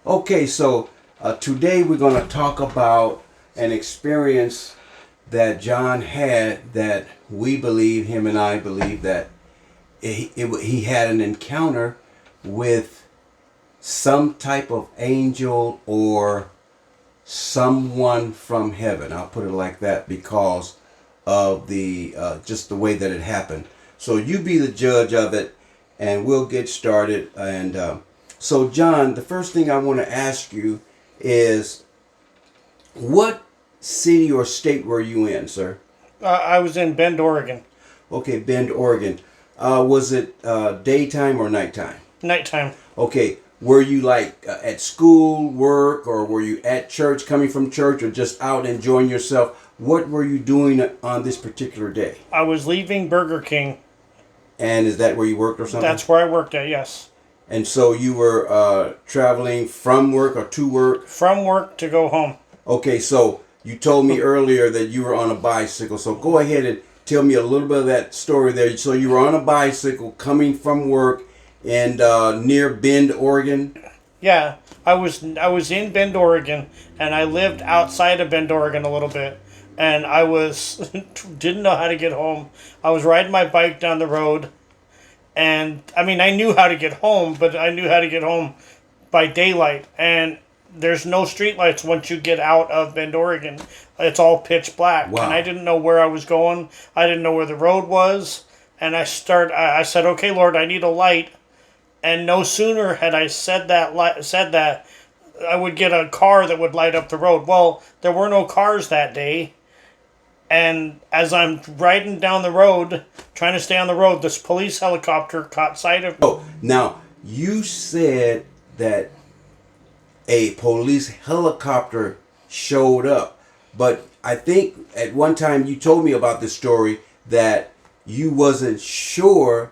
Okay, so today we're going to talk about an experience that John had that we believe, him and I believe, that he had an encounter with some type of angel or someone from heaven. I'll put it like that because of the just the way that it happened. So you be the judge of it, and we'll get started. And so, John, the first thing I want to ask you is, what city or state were you in, sir? I was in Bend, Oregon. Okay, Bend, Oregon. Was it daytime or nighttime? Nighttime. Okay. Were you like at school, work, or were you at church, coming from church, or just out enjoying yourself? What were you doing on this particular day? I was leaving Burger King. And is that where you worked or something? That's where I worked at, yes. And so you were traveling from work or to work? From work to go home. Okay, so you told me earlier that you were on a bicycle. So go ahead and tell me a little bit of that story there. So you were on a bicycle coming from work and near Bend, Oregon? Yeah, I was in Bend, Oregon, and I lived outside of Bend, Oregon a little bit. And I didn't know how to get home. I was riding my bike down the road. And, I mean, I knew how to get home, but I knew how to get home by daylight. And there's no streetlights once you get out of Bend, Oregon. It's all pitch black. Wow. And I didn't know where I was going. I didn't know where the road was. And I said, okay, Lord, I need a light. And no sooner had I said that, I would get a car that would light up the road. Well, there were no cars that day. And as I'm riding down the road, trying to stay on the road, this police helicopter caught sight of me. Oh, now, you said that a police helicopter showed up. But I think at one time you told me about this story that you wasn't sure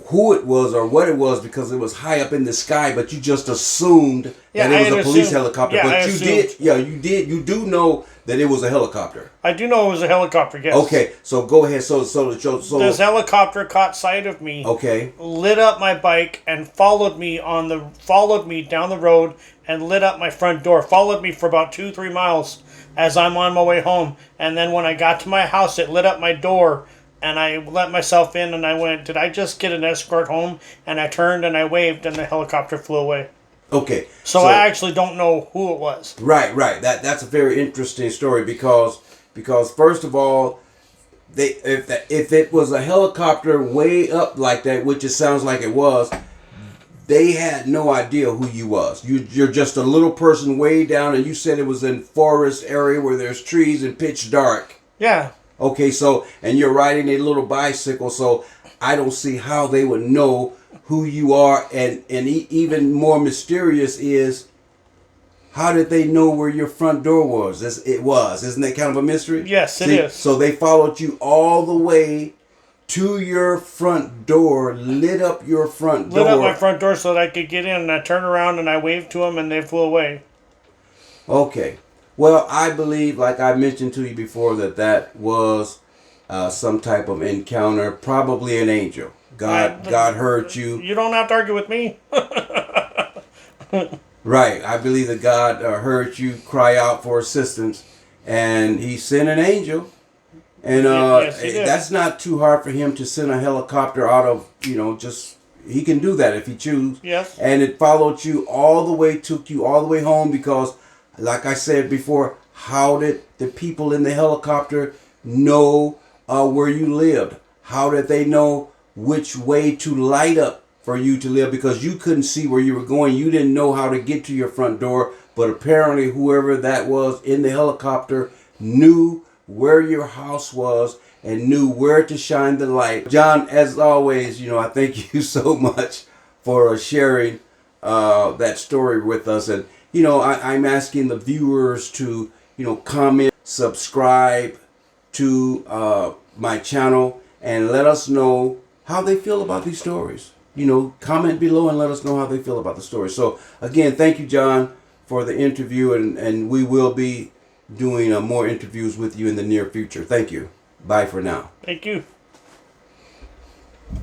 who it was or what it was because it was high up in the sky, but you just assumed that it was a police helicopter. Yeah, but you do know that it was a helicopter. I do know it was a helicopter, yes. Okay, so go ahead. So this helicopter caught sight of me. Okay. Lit up my bike and followed me down the road and lit up my front door. Followed me for about 2-3 miles as I'm on my way home. And then when I got to my house, it lit up my door. And I let myself in and I went, did I just get an escort home? And I turned and I waved and the helicopter flew away. Okay. So I actually don't know who it was. Right. That's a very interesting story because first of all, if it was a helicopter way up like that, which it sounds like it was, they had no idea who you was. You're just a little person way down, and you said it was in forest area where there's trees and pitch dark. Yeah. Okay, so, and you're riding a little bicycle, so I don't see how they would know who you are. And even more mysterious is, how did they know where your front door was? Isn't that kind of a mystery? Yes, it is. So they followed you all the way to your front door, lit up your front door. Lit up my front door so that I could get in, and I turned around and I waved to them and they flew away. Okay. Well, I believe, like I mentioned to you before, that was some type of encounter, probably an angel. God heard you. You don't have to argue with me. Right. I believe that God heard you cry out for assistance, and He sent an angel. And yes, He did. That's not too hard for Him to send a helicopter out of, just, He can do that if He chooses. Yes. And it followed you all the way, took you all the way home because, like I said before, how did the people in the helicopter know where you lived? How did they know which way to light up for you to live? Because you couldn't see where you were going. You didn't know how to get to your front door. But apparently whoever that was in the helicopter knew where your house was and knew where to shine the light. John, as always, I thank you so much for sharing that story with us. And I'm asking the viewers to, comment, subscribe to my channel, and let us know how they feel about these stories. Comment below and let us know how they feel about the story. So, again, thank you, John, for the interview, and we will be doing more interviews with you in the near future. Thank you. Bye for now. Thank you.